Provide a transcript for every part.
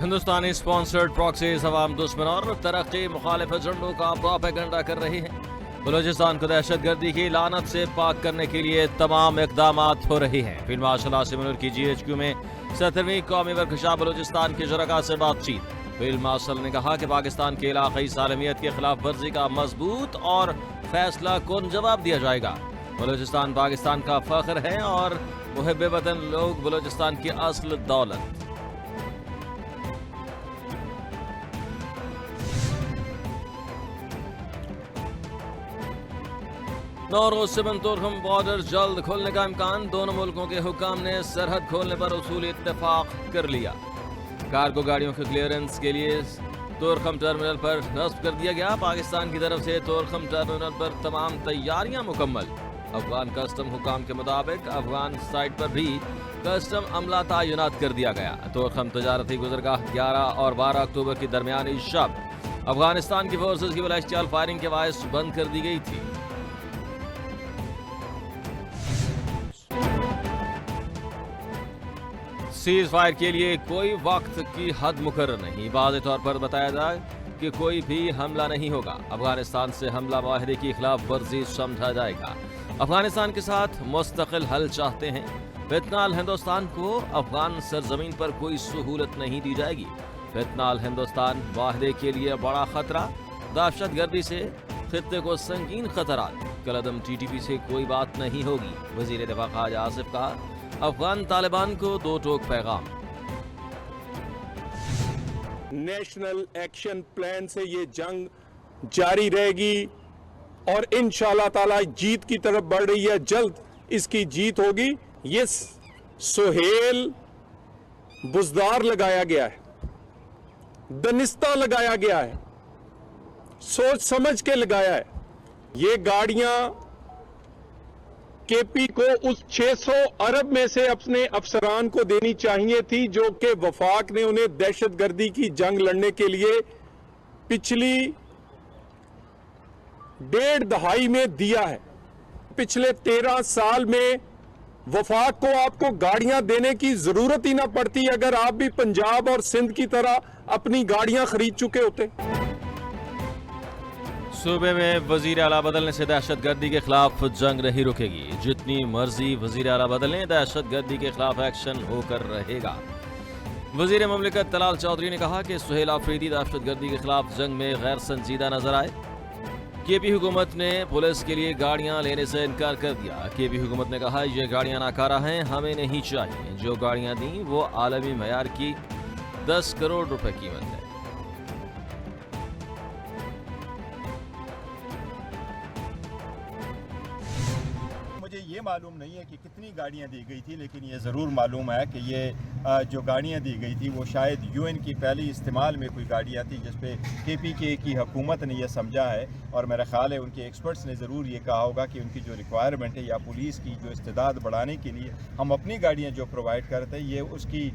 ہندوستانی sponsored proxies عوام دشمن اور ترقی مخالف ایجنڈوں کا پروپیگنڈا کر رہی ہیں۔ بلوچستان کو دہشت گردی کی لعنت سے پاک کرنے کے لیے تمام اقدامات ہو رہی ہیں۔ فیلڈ مارشل عاصم منیر کی GHQ میں 70ویں قومی ورکشاپ بلوچستان کے شرکاء سے بات چیت۔ فیلڈ مارشل نے کہا کہ پاکستان کی علاقائی سالمیت کی خلاف ورزی کا مضبوط اور فیصلہ کن جواب دیا جائے گا۔ بلوچستان پاکستان کا فخر ہے اور محب وطن لوگ بلوچستان کی اصل دولت۔ نوروز سے بنتورخم بارڈر جلد کھولنے کا امکان، دونوں ملکوں کے حکام نے سرحد کھولنے پر اصولی اتفاق کر لیا۔ کارگو گاڑیوں کے کلیئرنس کے لیے تورخم ٹرمینل پر نصب کر دیا گیا۔ پاکستان کی طرف سے تورخم ٹرمینل پر تمام تیاریاں مکمل۔ افغان کسٹم حکام کے مطابق افغان سائٹ پر بھی کسٹم عملہ تعینات کر دیا گیا۔ تورخم تجارتی گزرگاہ 11 اور 12 اکتوبر کی درمیانی شب افغانستان کی فورسز کی بلاشتیال فائرنگ کے باعث بند کر دی گئی تھی۔ سیز فائر کے لیے کوئی وقت کی حد مقرر نہیں، واضح طور پر بتایا جائے کہ کوئی بھی حملہ نہیں ہوگا۔ افغانستان سے حملہ معاہدے کی خلاف ورزی سمجھا جائے گا۔ افغانستان کے ساتھ مستقل حل چاہتے ہیں۔ فیتنال ہندوستان کو افغان سرزمین پر کوئی سہولت نہیں دی جائے گی۔ فیتنال ہندوستان معاہدے کے لیے بڑا خطرہ، دہشت گردی سے خطے کو سنگین خطرات، کالعدم TTP سے کوئی بات نہیں ہوگی۔ وزیر دفاع خواجہ آصف کا افغان طالبان کو دو ٹوک پیغام۔ نیشنل ایکشن پلان سے یہ جنگ جاری رہے گی اور انشاءاللہ تعالی جیت کی طرف بڑھ رہی ہے، جلد اس کی جیت ہوگی۔ یہ سہیل بزدار لگایا گیا ہے، دنستہ لگایا گیا ہے، سوچ سمجھ کے لگایا ہے۔ یہ گاڑیاں KP کو اس 600 ارب میں سے اپنے افسران کو دینی چاہیے تھی جو کہ وفاق نے انہیں دہشت گردی کی جنگ لڑنے کے لیے پچھلی 1.5 دہائی میں دیا ہے۔ پچھلے 13 سال میں وفاق کو آپ کو گاڑیاں دینے کی ضرورت ہی نہ پڑتی اگر آپ بھی پنجاب اور سندھ کی طرح اپنی گاڑیاں خرید چکے ہوتے۔ صوبے میں وزیر اعلیٰ بدلنے سے دہشت گردی کے خلاف جنگ نہیں رکے گی۔ جتنی مرضی وزیر اعلیٰ بدلیں، دہشت گردی کے خلاف ایکشن ہو کر رہے گا۔ وزیر مملکت طلال چودھری نے کہا کہ سہیل آفریدی دہشت گردی کے خلاف جنگ میں غیر سنجیدہ نظر آئے۔ KP حکومت نے پولیس کے لیے گاڑیاں لینے سے انکار کر دیا۔ KP حکومت نے کہا یہ گاڑیاں ناکارہ ہیں، ہمیں نہیں چاہیے۔ جو گاڑیاں دیں وہ عالمی معیار کی 10 کروڑ روپے قیمت ہے۔ یہ معلوم نہیں ہے کہ کتنی گاڑیاں دی گئی تھی، لیکن یہ ضرور معلوم ہے کہ یہ جو گاڑیاں دی گئی تھی وہ شاید UN کی پہلی استعمال میں کوئی گاڑیاں تھی جس پہ KPK کی حکومت نے یہ سمجھا ہے، اور میرا خیال ہے ان کے ایکسپرٹس نے ضرور یہ کہا ہوگا کہ ان کی جو ریکوائرمنٹ ہے یا پولیس کی جو استعداد بڑھانے کے لیے ہم اپنی گاڑیاں جو پرووائڈ کرتے ہیں یہ اس کی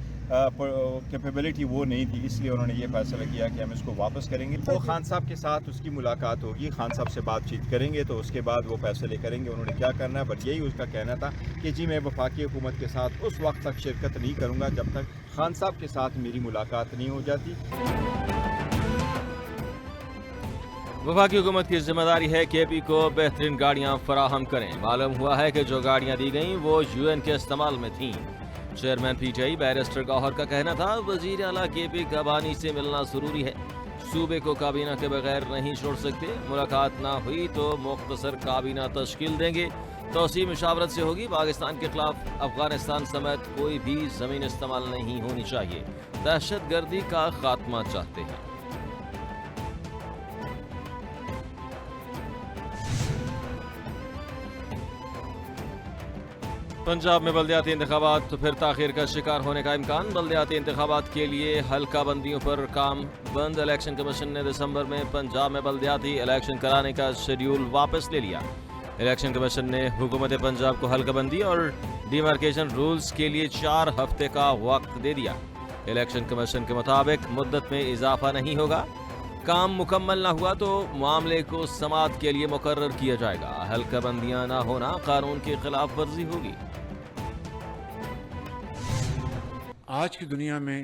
کیپیبلٹی وہ نہیں تھی، اس لیے انہوں نے یہ فیصلہ کیا کہ ہم اس کو واپس کریں گے۔ وہ خان صاحب کے ساتھ اس کی ملاقات ہوگی، خان صاحب سے بات چیت کریں گے تو اس کے بعد وہ فیصلے کریں گے انہوں نے کیا کرنا ہے۔ بٹ یہی اس کا کہنا تھا کہ جی میں وفاقی حکومت کے ساتھ اس وقت تک شرکت نہیں کروں گا جب تک خان صاحب کے ساتھ میری ملاقات نہیں ہو جاتی۔ وفاقی حکومت کی ذمہ داری ہے KP کو بہترین گاڑیاں فراہم کریں۔ معلوم ہوا ہے کہ جو گاڑیاں دی گئیں وہ UN کے استعمال میں تھیں۔ چیئرمین PTI بیرسٹر گوہر کا کہنا تھا وزیر اعلیٰ KP کابانی سے ملنا ضروری ہے، صوبے کو کابینہ کے بغیر نہیں چھوڑ سکتے۔ ملاقات نہ ہوئی تو مختصر کابینہ تشکیل دیں گے، توسیع مشاورت سے ہوگی۔ پاکستان کے خلاف افغانستان سمیت کوئی بھی زمین استعمال نہیں ہونی چاہیے، دہشت گردی کا خاتمہ چاہتے ہیں۔ پنجاب میں بلدیاتی انتخابات پھر تاخیر کا شکار ہونے کا امکان۔ بلدیاتی انتخابات کے لیے حلقہ بندیوں پر کام بند۔ الیکشن کمیشن نے دسمبر میں پنجاب میں بلدیاتی الیکشن کرانے کا شیڈیول واپس لے لیا۔ الیکشن کمیشن نے حکومت پنجاب کو حلقہ بندی اور ڈیمارکیشن رولز کے لیے 4 ہفتے کا وقت دے دیا۔ الیکشن کمیشن کے مطابق مدت میں اضافہ نہیں ہوگا۔ کام مکمل نہ ہوا تو معاملے کو سماعت کے لیے مقرر کیا جائے گا۔ حلقہ بندیاں نہ ہونا قانون کی خلاف ورزی ہوگی۔ آج کی دنیا میں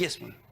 Yes, ma'am.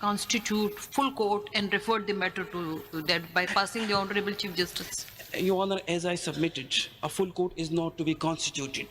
constitute full court and refer the matter to that by passing the honorable chief justice. Your Honor, as I submitted, a full court is not to be constituted.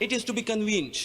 It is to be convened.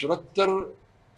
74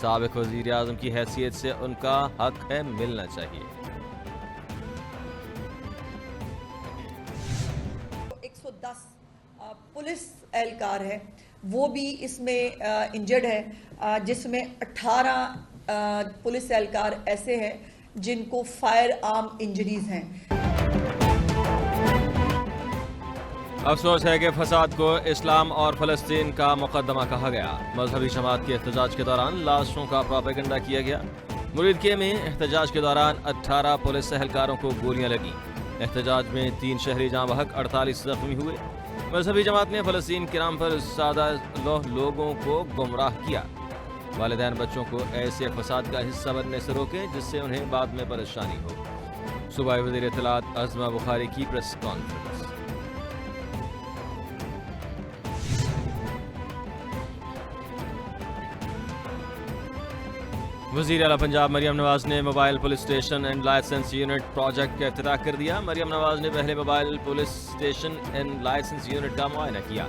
سابق وزیر اعظم کی حیثیت سے ان کا حق ہے ملنا چاہیے۔ 110 پولیس اہلکار ہے وہ بھی اس میں انجرڈ ہے، جس میں 18 پولیس اہلکار ایسے ہیں جن کو فائر آرم انجریز ہیں۔ افسوس ہے کہ فساد کو اسلام اور فلسطین کا مقدمہ کہا گیا۔ مذہبی جماعت کے احتجاج کے دوران لاشوں کا پروپیگنڈا کیا گیا۔ مریدکے میں احتجاج کے دوران 18 پولیس اہلکاروں کو گولیاں لگیں۔ احتجاج میں 3 شہری جاں بحق، 48 زخمی ہوئے۔ مذہبی جماعت نے فلسطین کے نام پر سادہ لوگوں کو گمراہ کیا۔ والدین بچوں کو ایسے فساد کا حصہ بننے سے روکیں جس سے انہیں بعد میں پریشانی ہو۔ صوبائی وزیر اطلاعات عظمہ بخاری کی پریس کانفرنس۔ وزیر اعلیٰ پنجاب مریم نواز نے mobile police station and licence unit project کا افتتاح کر دیا۔ مریم نواز نے پہلے mobile police station and licence unit کا معائنہ کیا۔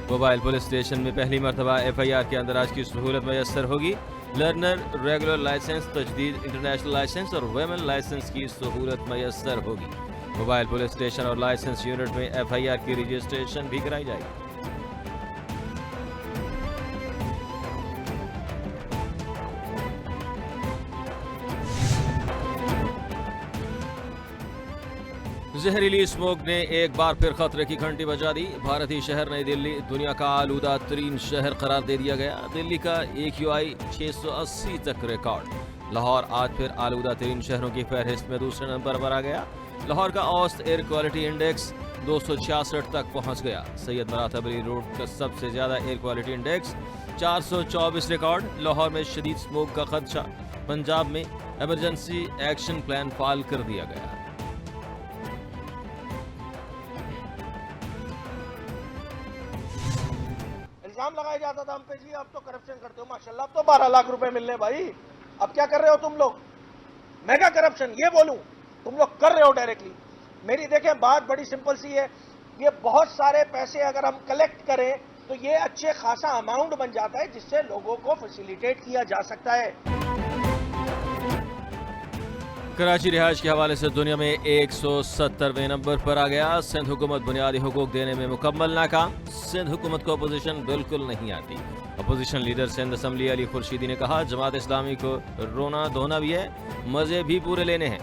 موبائل پولیس اسٹیشن میں پہلی مرتبہ FIR کے اندراج کی سہولت میسر ہوگی۔ لرنر ریگولر لائسنس، تجدید انٹرنیشنل لائسنس اور ویمن لائسنس کی سہولت میسر ہوگی۔ موبائل پولیس اسٹیشن اور لائسنس یونٹ میں FIR کی رجسٹریشن بھی کرائی جائے گی۔ زہریلی اسموگ نے ایک بار پھر خطرے کی گھنٹی بجا دی۔ بھارتی شہر نئی دلی دنیا کا آلودہ ترین شہر قرار دے دیا گیا۔ دلی کا AQI 680 تک ریکارڈ۔ لاہور آج پھر آلودہ ترین شہروں کی فہرست میں دوسرے نمبر پر آ گیا۔ لاہور کا اوسط ایئر کوالٹی انڈیکس 266 تک پہنچ گیا۔ سید مراتب علی روڈ کا سب سے زیادہ air quality index 424 record. Lahore میں شدید اسموگ کا خدشہ۔ پنجاب میں ایمرجنسی ایکشن پلان فعال کر دیا گیا۔ الزام لگایا جاتا تھا ہم پہ جی آپ تو کرپشن کرتے ہو، ماشاءاللہ اب تو 12 لاکھ روپے ملنے بھائی، اب کیا کر رہے ہو تم لوگ؟ میگا کرپشن یہ بولوں تم لوگ کر رہے ہو ڈائریکٹلی۔ میری دیکھیں بات بڑی سمپل سی ہے، یہ بہت سارے پیسے اگر ہم کلیکٹ کریں تو یہ اچھے خاصا اماؤنٹ بن جاتا ہے جس سے لوگوں کو فیسیلیٹیٹ کیا جا سکتا ہے۔ کراچی رہائش کے حوالے سے دنیا میں 170ویں نمبر پر آ گیا۔ سندھ حکومت بنیادی حقوق دینے میں مکمل ناکام۔ سندھ حکومت کو اپوزیشن بالکل نہیں آتی۔ اپوزیشن لیڈر سندھ اسمبلی علی خورشیدی نے کہا جماعت اسلامی کو رونا دھونا بھی ہے، مزے بھی پورے لینے ہیں۔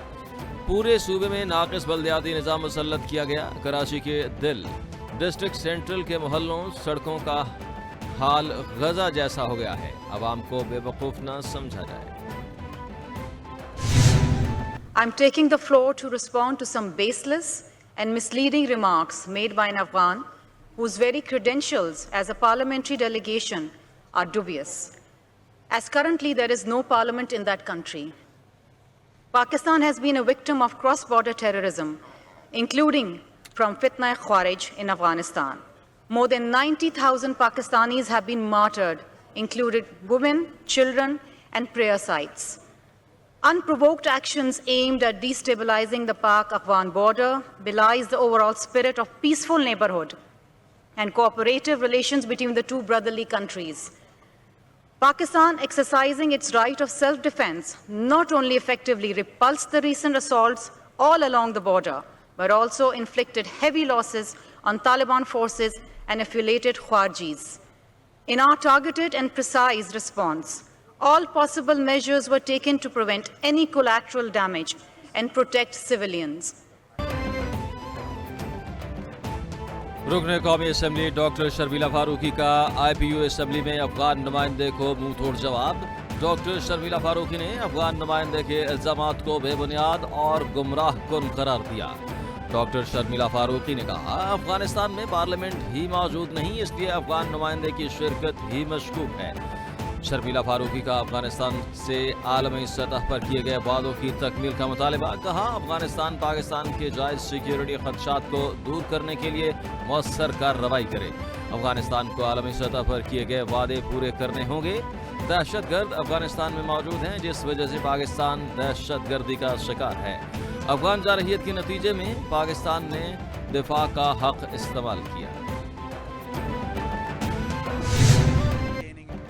پورے صوبے میں ناقص بلدیاتی نظام مسلط کیا گیا۔ کراچی کے دل ڈسٹرکٹ سینٹرل کے محلوں سڑکوں کا حال غزہ جیسا ہو گیا ہے۔ عوام کو بے وقوف نہ سمجھا جائے۔ I'm taking the floor to respond to some baseless and misleading remarks made by an Afghan whose very credentials as a parliamentary delegation are dubious, as currently there is no parliament in that country. Pakistan has been a victim of cross-border terrorism, including from Fitna-e-Khawarij in Afghanistan. More than 90,000 Pakistanis have been martyred, including women, children, and prayer sites. Unprovoked actions aimed at destabilizing the Pak-Afghan border belies the overall spirit of peaceful neighborhood and cooperative relations between the two brotherly countries. Pakistan, exercising its right of self-defense, not only effectively repulsed the recent assaults all along the border, but also inflicted heavy losses on Taliban forces and affiliated Khawarjis. In our targeted and precise response, all possible measures were taken to prevent any collateral damage and protect civilians. رکن قومی assembly doctor Sharmila Farooqui کا IPU assembly میں افغان نمائندے کو منہ توڑ جواب۔ Doctor Sharmila Farooqui نے افغان نمائندے کے الزامات کو بے بنیاد اور گمراہ کن قرار دیا۔ ڈاکٹر شرمیلا فاروقی نے کہا افغانستان میں پارلیمنٹ ہی موجود نہیں، اس لیے افغان نمائندے کی شرکت ہی مشکوک ہے۔ شرمیلا فاروقی کا افغانستان سے عالمی سطح پر کیے گئے وعدوں کی تکمیل کا مطالبہ۔ کہا افغانستان پاکستان کے جائز سیکیورٹی خدشات کو دور کرنے کے لیے مؤثر کارروائی کرے۔ افغانستان کو عالمی سطح پر کیے گئے وعدے پورے کرنے ہوں گے۔ دہشت گرد افغانستان میں موجود ہیں جس وجہ سے پاکستان دہشت گردی کا شکار ہے۔ افغان جارحیت کے نتیجے میں پاکستان نے دفاع کا حق استعمال کیا۔